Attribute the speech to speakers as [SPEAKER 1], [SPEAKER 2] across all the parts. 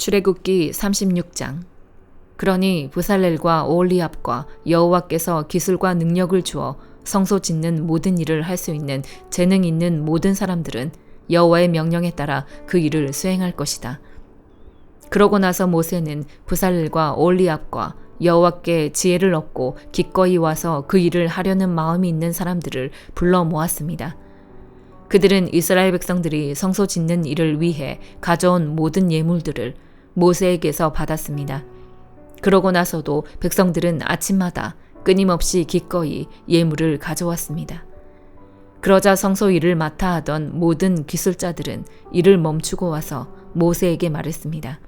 [SPEAKER 1] 출애굽기 36장. 그러니 브살렐과 오홀리압과 여호와께서 기술과 능력을 주어 성소 짓는 모든 일을 할 수 있는 재능 있는 모든 사람들은 여호와의 명령에 따라 그 일을 수행할 것이다. 그러고 나서 모세는 브살렐과 오홀리압과 여호와께 지혜를 얻고 기꺼이 와서 그 일을 하려는 마음이 있는 사람들을 불러 모았습니다. 그들은 이스라엘 백성들이 성소 짓는 일을 위해 가져온 모든 예물들을 모세에게서 받았습니다. 그러고 나서도 백성들은 아침마다 끊임없이 기꺼이 예물을 가져왔습니다. 그러자 성소 일을 맡아 하던 모든 기술자들은 일을 멈추고 와서 모세에게 말했습니다.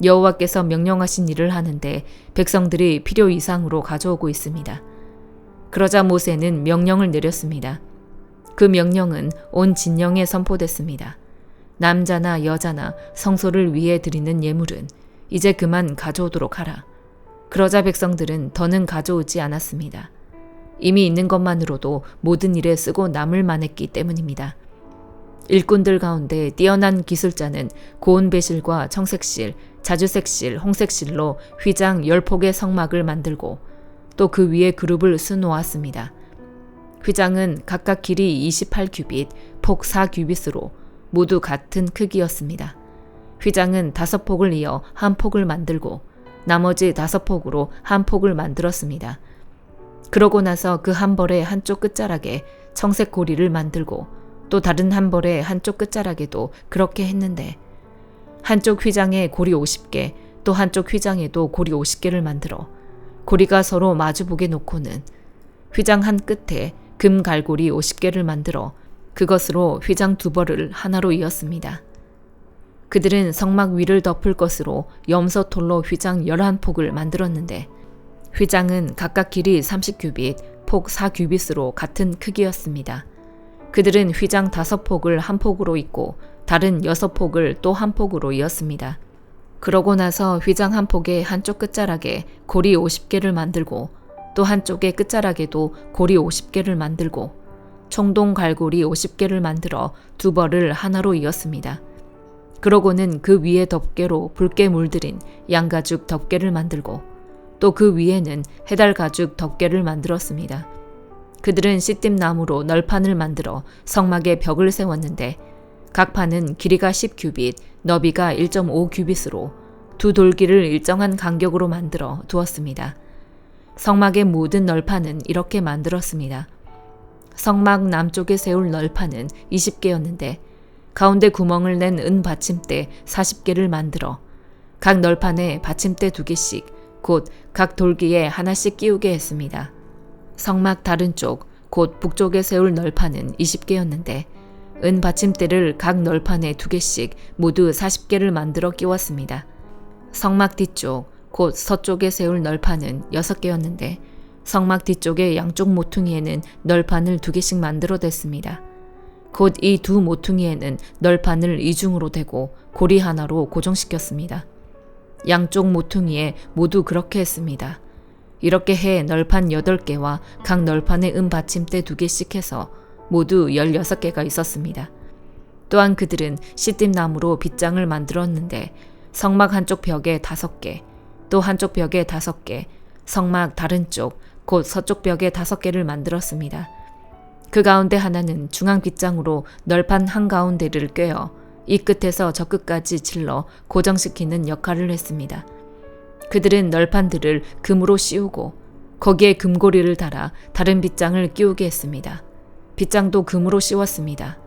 [SPEAKER 1] 여호와께서 명령하신 일을 하는데 백성들이 필요 이상으로 가져오고 있습니다. 그러자 모세는 명령을 내렸습니다. 그 명령은 온 진영에 선포됐습니다. 남자나 여자나 성소를 위해 드리는 예물은 이제 그만 가져오도록 하라. 그러자 백성들은 더는 가져오지 않았습니다. 이미 있는 것만으로도 모든 일에 쓰고 남을 만했기 때문입니다. 일꾼들 가운데 뛰어난 기술자는 고운 배실과 청색실, 자주색실, 홍색실로 휘장 10폭의 성막을 만들고 또 그 위에 그룹을 수놓았습니다. 휘장은 각각 길이 28규빗, 폭 4규빗으로 모두 같은 크기였습니다. 휘장은 5폭을 이어 한 폭을 만들고 나머지 5폭으로 한 폭을 만들었습니다. 그러고 나서 그 한 벌의 한쪽 끝자락에 청색 고리를 만들고 또 다른 한 벌의 한쪽 끝자락에도 그렇게 했는데 한쪽 휘장에 고리 50개, 또 한쪽 휘장에도 고리 50개를 만들어 고리가 서로 마주보게 놓고는 휘장 한 끝에 금 갈고리 50개를 만들어 그것으로 휘장 2벌을 하나로 이었습니다. 그들은 성막 위를 덮을 것으로 염소톨로 휘장 11폭을 만들었는데 휘장은 각각 길이 30규빗, 폭 4규빗으로 같은 크기였습니다. 그들은 휘장 5폭을 한 폭으로 잇고 다른 6폭을 또 한 폭으로 이었습니다. 그러고 나서 휘장 한 폭의 한쪽 끝자락에 고리 50개를 만들고 또 한쪽의 끝자락에도 고리 50개를 만들고 총동 갈고리 50개를 만들어 2벌을 하나로 이었습니다. 그러고는 그 위에 덮개로 붉게 물들인 양가죽 덮개를 만들고 또 그 위에는 해달가죽 덮개를 만들었습니다. 그들은 시띠나무로 널판을 만들어 성막에 벽을 세웠는데 각 판은 길이가 10규빗, 너비가 1.5규빗으로 두 돌기를 일정한 간격으로 만들어 두었습니다. 성막의 모든 널판은 이렇게 만들었습니다. 성막 남쪽에 세울 널판은 20개였는데 가운데 구멍을 낸 은 받침대 40개를 만들어 각 널판에 받침대 2개씩 곧 각 돌기에 하나씩 끼우게 했습니다. 성막 다른 쪽, 곧 북쪽에 세울 널판은 20개였는데 은 받침대를 각 널판에 2개씩 모두 40개를 만들어 끼웠습니다. 성막 뒤쪽, 곧 서쪽에 세울 널판은 6개였는데 성막 뒤쪽의 양쪽 모퉁이에는 널판을 2개씩 만들어 댔습니다. 곧 이 2 모퉁이에는 널판을 이중으로 대고 고리 하나로 고정시켰습니다. 양쪽 모퉁이에 모두 그렇게 했습니다. 이렇게 해 널판 8개와 각 널판에 은 받침대 2개씩 해서 모두 16개가 있었습니다. 또한 그들은 시띠나무로 빗장을 만들었는데 성막 한쪽 벽에 5개, 또 한쪽 벽에 5개, 성막 다른 쪽, 곧 서쪽 벽에 5개를 만들었습니다. 그 가운데 하나는 중앙 빗장으로 널판 한가운데를 꿰어 이 끝에서 저 끝까지 질러 고정시키는 역할을 했습니다. 그들은 널판들을 금으로 씌우고 거기에 금고리를 달아 다른 빗장을 끼우게 했습니다. 빗장도 금으로 씌웠습니다.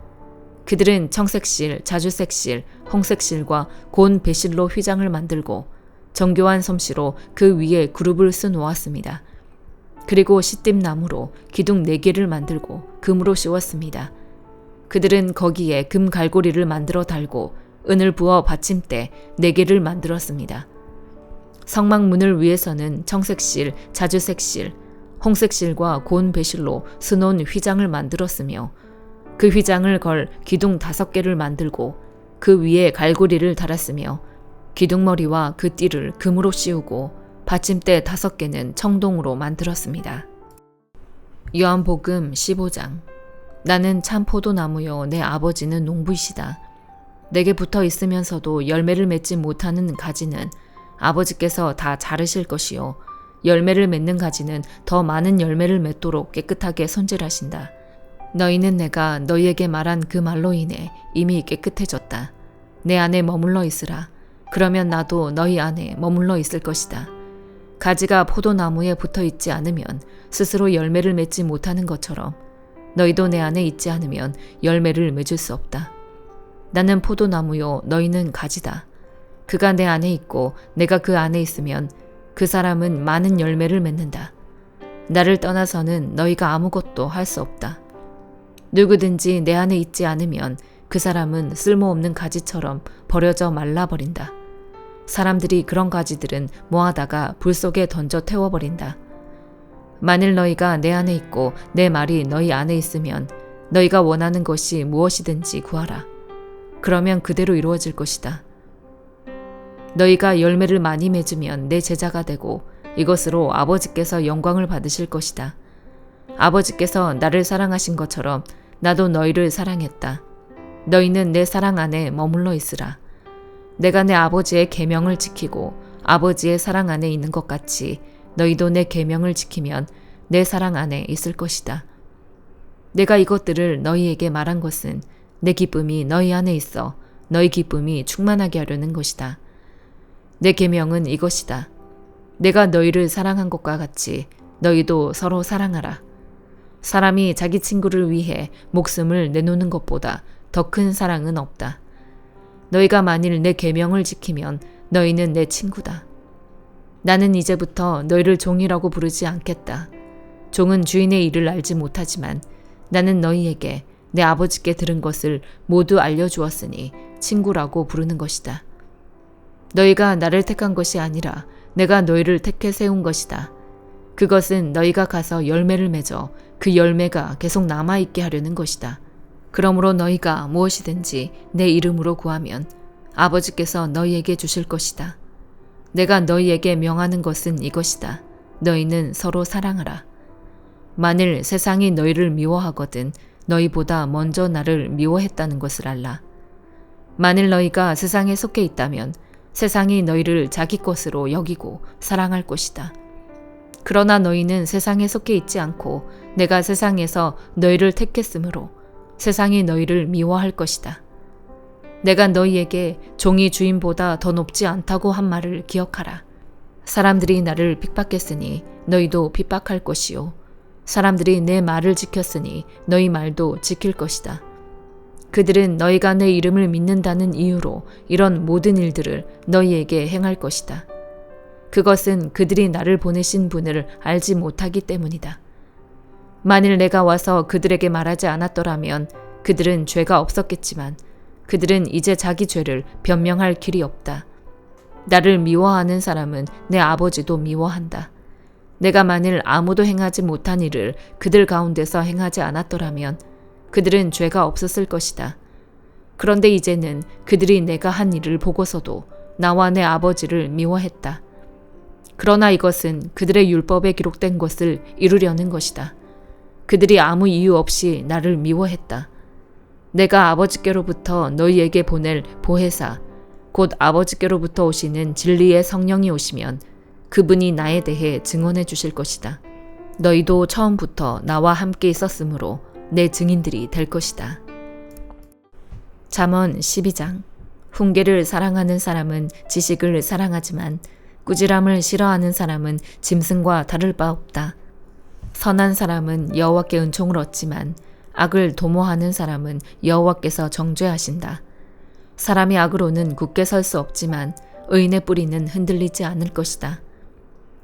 [SPEAKER 1] 그들은 청색실, 자주색실, 홍색실과 고운 배실로 휘장을 만들고 정교한 솜씨로 그 위에 그룹을 수놓았습니다. 그리고 시띠나무로 기둥 4개를 만들고 금으로 씌웠습니다. 그들은 거기에 금 갈고리를 만들어 달고 은을 부어 받침대 4개를 만들었습니다. 성막 문을 위에서는 청색실, 자주색실, 홍색실과 고운 배실로 수놓은 휘장을 만들었으며 그 휘장을 걸 기둥 5개를 만들고 그 위에 갈고리를 달았으며 기둥머리와 그 띠를 금으로 씌우고 받침대 5개는 청동으로 만들었습니다. 요한복음 15장. 나는 참 포도나무요 내 아버지는 농부이시다. 내게 붙어 있으면서도 열매를 맺지 못하는 가지는 아버지께서 다 자르실 것이요 열매를 맺는 가지는 더 많은 열매를 맺도록 깨끗하게 손질하신다. 너희는 내가 너희에게 말한 그 말로 인해 이미 깨끗해졌다. 내 안에 머물러 있으라. 그러면 나도 너희 안에 머물러 있을 것이다. 가지가 포도나무에 붙어 있지 않으면 스스로 열매를 맺지 못하는 것처럼 너희도 내 안에 있지 않으면 열매를 맺을 수 없다. 나는 포도나무요 너희는 가지다. 그가 내 안에 있고 내가 그 안에 있으면 그 사람은 많은 열매를 맺는다. 나를 떠나서는 너희가 아무것도 할 수 없다. 누구든지 내 안에 있지 않으면 그 사람은 쓸모없는 가지처럼 버려져 말라버린다. 사람들이 그런 가지들은 모아다가 불 속에 던져 태워버린다. 만일 너희가 내 안에 있고 내 말이 너희 안에 있으면 너희가 원하는 것이 무엇이든지 구하라. 그러면 그대로 이루어질 것이다. 너희가 열매를 많이 맺으면 내 제자가 되고 이것으로 아버지께서 영광을 받으실 것이다. 아버지께서 나를 사랑하신 것처럼 나도 너희를 사랑했다. 너희는 내 사랑 안에 머물러 있으라. 내가 내 아버지의 계명을 지키고 아버지의 사랑 안에 있는 것 같이 너희도 내 계명을 지키면 내 사랑 안에 있을 것이다. 내가 이것들을 너희에게 말한 것은 내 기쁨이 너희 안에 있어 너희 기쁨이 충만하게 하려는 것이다. 내 계명은 이것이다. 내가 너희를 사랑한 것과 같이 너희도 서로 사랑하라. 사람이 자기 친구를 위해 목숨을 내놓는 것보다 더 큰 사랑은 없다. 너희가 만일 내 계명을 지키면 너희는 내 친구다. 나는 이제부터 너희를 종이라고 부르지 않겠다. 종은 주인의 일을 알지 못하지만 나는 너희에게 내 아버지께 들은 것을 모두 알려주었으니 친구라고 부르는 것이다. 너희가 나를 택한 것이 아니라 내가 너희를 택해 세운 것이다. 그것은 너희가 가서 열매를 맺어 그 열매가 계속 남아있게 하려는 것이다. 그러므로 너희가 무엇이든지 내 이름으로 구하면 아버지께서 너희에게 주실 것이다. 내가 너희에게 명하는 것은 이것이다. 너희는 서로 사랑하라. 만일 세상이 너희를 미워하거든 너희보다 먼저 나를 미워했다는 것을 알라. 만일 너희가 세상에 속해 있다면 세상이 너희를 자기 것으로 여기고 사랑할 것이다. 그러나 너희는 세상에 속해 있지 않고 내가 세상에서 너희를 택했으므로 세상이 너희를 미워할 것이다. 내가 너희에게 종이 주인보다 더 높지 않다고 한 말을 기억하라. 사람들이 나를 핍박했으니 너희도 핍박할 것이요. 사람들이 내 말을 지켰으니 너희 말도 지킬 것이다. 그들은 너희가 내 이름을 믿는다는 이유로 이런 모든 일들을 너희에게 행할 것이다. 그것은 그들이 나를 보내신 분을 알지 못하기 때문이다. 만일 내가 와서 그들에게 말하지 않았더라면 그들은 죄가 없었겠지만 그들은 이제 자기 죄를 변명할 길이 없다. 나를 미워하는 사람은 내 아버지도 미워한다. 내가 만일 아무도 행하지 못한 일을 그들 가운데서 행하지 않았더라면 그들은 죄가 없었을 것이다. 그런데 이제는 그들이 내가 한 일을 보고서도 나와 내 아버지를 미워했다. 그러나 이것은 그들의 율법에 기록된 것을 이루려는 것이다. 그들이 아무 이유 없이 나를 미워했다. 내가 아버지께로부터 너희에게 보낼 보혜사, 곧 아버지께로부터 오시는 진리의 성령이 오시면 그분이 나에 대해 증언해 주실 것이다. 너희도 처음부터 나와 함께 있었으므로 내 증인들이 될 것이다. 잠언 12장. 훈계를 사랑하는 사람은 지식을 사랑하지만 꾸지람을 싫어하는 사람은 짐승과 다를 바 없다. 선한 사람은 여호와께 은총을 얻지만 악을 도모하는 사람은 여호와께서 정죄하신다. 사람이 악으로는 굳게 설 수 없지만 의인의 뿌리는 흔들리지 않을 것이다.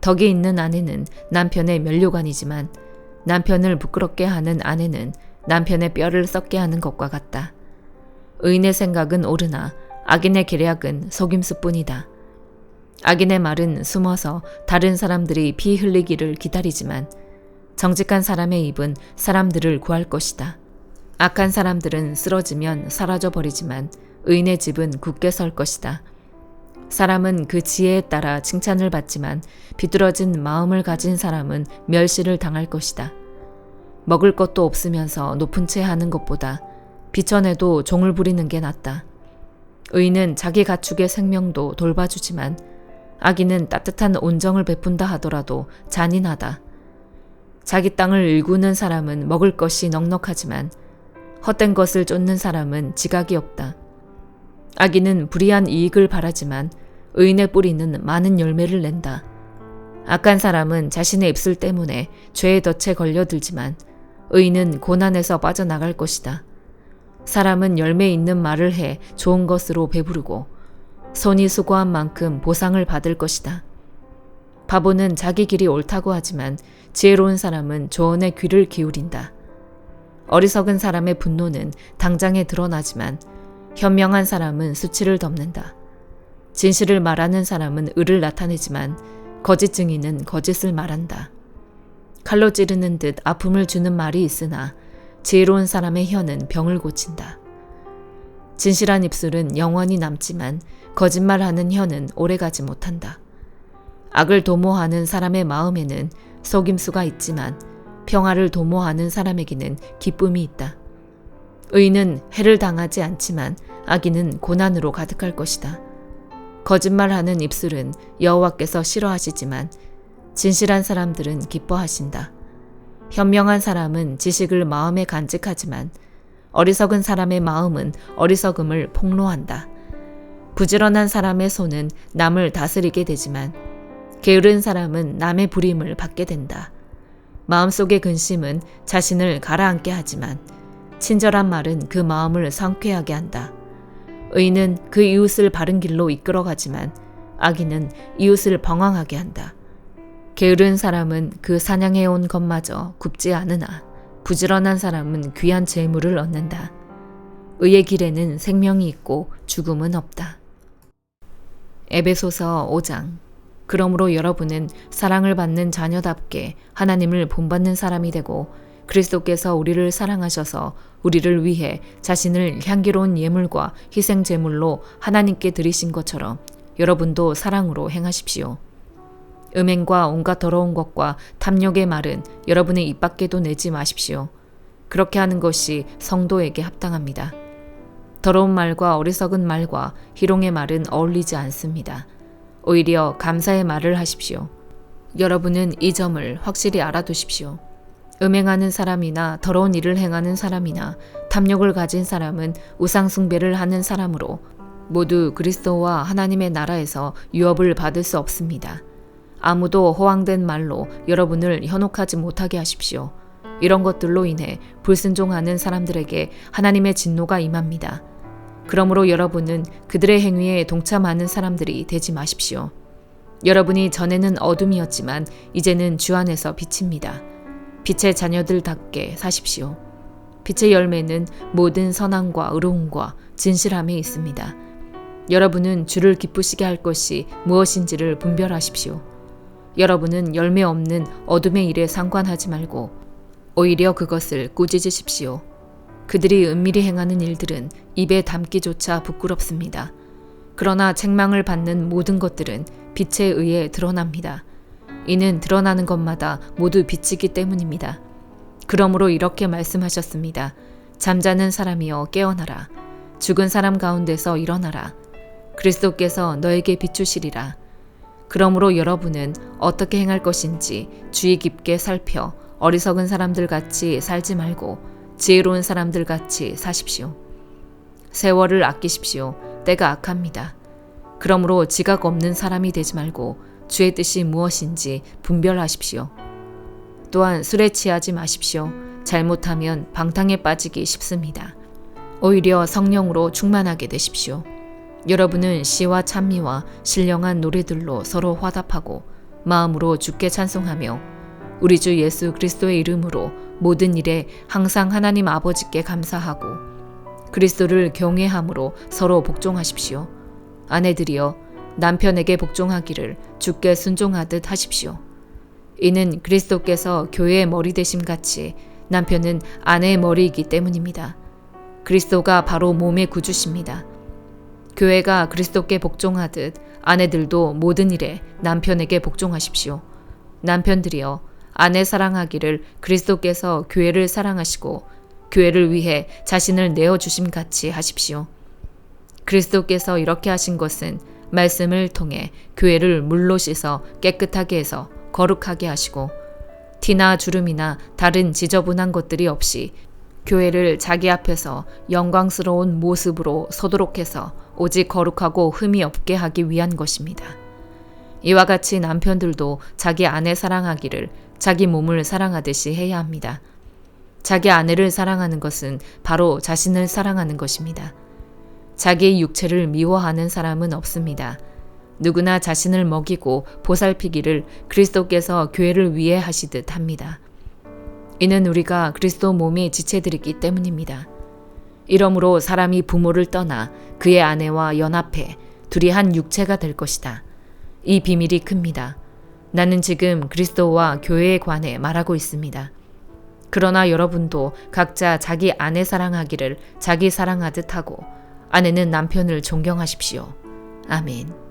[SPEAKER 1] 덕이 있는 아내는 남편의 면류관이지만 남편을 부끄럽게 하는 아내는 남편의 뼈를 썩게 하는 것과 같다. 의인의 생각은 옳으나 악인의 계략은 속임수뿐이다. 악인의 말은 숨어서 다른 사람들이 피 흘리기를 기다리지만 정직한 사람의 입은 사람들을 구할 것이다. 악한 사람들은 쓰러지면 사라져버리지만 의인의 집은 굳게 설 것이다. 사람은 그 지혜에 따라 칭찬을 받지만 비뚤어진 마음을 가진 사람은 멸시를 당할 것이다. 먹을 것도 없으면서 높은 채 하는 것보다 비천해도 종을 부리는 게 낫다. 의인은 자기 가축의 생명도 돌봐주지만 악인은 따뜻한 온정을 베푼다 하더라도 잔인하다. 자기 땅을 일구는 사람은 먹을 것이 넉넉하지만 헛된 것을 쫓는 사람은 지각이 없다. 악인은 불의한 이익을 바라지만 의인의 뿌리는 많은 열매를 낸다. 악한 사람은 자신의 입술 때문에 죄의 덫에 걸려들지만 의인은 고난에서 빠져나갈 것이다. 사람은 열매 있는 말을 해 좋은 것으로 배부르고 손이 수고한 만큼 보상을 받을 것이다. 바보는 자기 길이 옳다고 하지만 지혜로운 사람은 조언에 귀를 기울인다. 어리석은 사람의 분노는 당장에 드러나지만 현명한 사람은 수치를 덮는다. 진실을 말하는 사람은 의를 나타내지만 거짓 증인은 거짓을 말한다. 칼로 찌르는 듯 아픔을 주는 말이 있으나 지혜로운 사람의 혀는 병을 고친다. 진실한 입술은 영원히 남지만 거짓말하는 혀는 오래가지 못한다. 악을 도모하는 사람의 마음에는 속임수가 있지만 평화를 도모하는 사람에게는 기쁨이 있다. 의인은 해를 당하지 않지만 악인은 고난으로 가득할 것이다. 거짓말하는 입술은 여호와께서 싫어하시지만 진실한 사람들은 기뻐하신다. 현명한 사람은 지식을 마음에 간직하지만 어리석은 사람의 마음은 어리석음을 폭로한다. 부지런한 사람의 손은 남을 다스리게 되지만 게으른 사람은 남의 부림을 받게 된다. 마음속의 근심은 자신을 가라앉게 하지만 친절한 말은 그 마음을 상쾌하게 한다. 의인은 그 이웃을 바른 길로 이끌어가지만 악인은 이웃을 방황하게 한다. 게으른 사람은 그 사냥해온 것마저 굽지 않으나 부지런한 사람은 귀한 재물을 얻는다. 의의 길에는 생명이 있고 죽음은 없다. 에베소서 5장. 그러므로 여러분은 사랑을 받는 자녀답게 하나님을 본받는 사람이 되고 그리스도께서 우리를 사랑하셔서 우리를 위해 자신을 향기로운 예물과 희생 제물로 하나님께 드리신 것처럼 여러분도 사랑으로 행하십시오. 음행과 온갖 더러운 것과 탐욕의 말은 여러분의 입 밖에도 내지 마십시오. 그렇게 하는 것이 성도에게 합당합니다. 더러운 말과 어리석은 말과 희롱의 말은 어울리지 않습니다. 오히려 감사의 말을 하십시오. 여러분은 이 점을 확실히 알아두십시오. 음행하는 사람이나 더러운 일을 행하는 사람이나 탐욕을 가진 사람은 우상숭배를 하는 사람으로 모두 그리스도와 하나님의 나라에서 유업을 받을 수 없습니다. 아무도 허황된 말로 여러분을 현혹하지 못하게 하십시오. 이런 것들로 인해 불순종하는 사람들에게 하나님의 진노가 임합니다. 그러므로 여러분은 그들의 행위에 동참하는 사람들이 되지 마십시오. 여러분이 전에는 어둠이었지만 이제는 주 안에서 빛입니다. 빛의 자녀들답게 사십시오. 빛의 열매는 모든 선함과 의로움과 진실함에 있습니다. 여러분은 주를 기쁘시게 할 것이 무엇인지를 분별하십시오. 여러분은 열매 없는 어둠의 일에 상관하지 말고 오히려 그것을 꾸짖으십시오. 그들이 은밀히 행하는 일들은 입에 담기조차 부끄럽습니다. 그러나 책망을 받는 모든 것들은 빛에 의해 드러납니다. 이는 드러나는 것마다 모두 빛이기 때문입니다. 그러므로 이렇게 말씀하셨습니다. 잠자는 사람이여 깨어나라. 죽은 사람 가운데서 일어나라. 그리스도께서 너에게 비추시리라. 그러므로 여러분은 어떻게 행할 것인지 주의 깊게 살펴 어리석은 사람들 같이 살지 말고 지혜로운 사람들 같이 사십시오. 세월을 아끼십시오. 때가 악합니다. 그러므로 지각 없는 사람이 되지 말고 주의 뜻이 무엇인지 분별하십시오. 또한 술에 취하지 마십시오. 잘못하면 방탕에 빠지기 쉽습니다. 오히려 성령으로 충만하게 되십시오. 여러분은 시와 찬미와 신령한 노래들로 서로 화답하고 마음으로 주께 찬송하며 우리 주 예수 그리스도의 이름으로 모든 일에 항상 하나님 아버지께 감사하고 그리스도를 경외함으로 서로 복종하십시오. 아내들이여 남편에게 복종하기를 주께 순종하듯 하십시오. 이는 그리스도께서 교회의 머리 되심 같이 남편은 아내의 머리이기 때문입니다. 그리스도가 바로 몸의 구주십니다. 교회가 그리스도께 복종하듯 아내들도 모든 일에 남편에게 복종하십시오. 남편들이여 아내 사랑하기를 그리스도께서 교회를 사랑하시고 교회를 위해 자신을 내어주심 같이 하십시오. 그리스도께서 이렇게 하신 것은 말씀을 통해 교회를 물로 씻어 깨끗하게 해서 거룩하게 하시고 티나 주름이나 다른 지저분한 것들이 없이 교회를 자기 앞에서 영광스러운 모습으로 서도록 해서 오직 거룩하고 흠이 없게 하기 위한 것입니다. 이와 같이 남편들도 자기 아내 사랑하기를 자기 몸을 사랑하듯이 해야 합니다. 자기 아내를 사랑하는 것은 바로 자신을 사랑하는 것입니다. 자기의 육체를 미워하는 사람은 없습니다. 누구나 자신을 먹이고 보살피기를 그리스도께서 교회를 위해 하시듯 합니다. 이는 우리가 그리스도 몸의 지체들이기 때문입니다. 이러므로 사람이 부모를 떠나 그의 아내와 연합해 둘이 한 육체가 될 것이다. 이 비밀이 큽니다. 나는 지금 그리스도와 교회에 관해 말하고 있습니다. 그러나 여러분도 각자 자기 아내 사랑하기를 자기 사랑하듯 하고 아내는 남편을 존경하십시오. 아멘.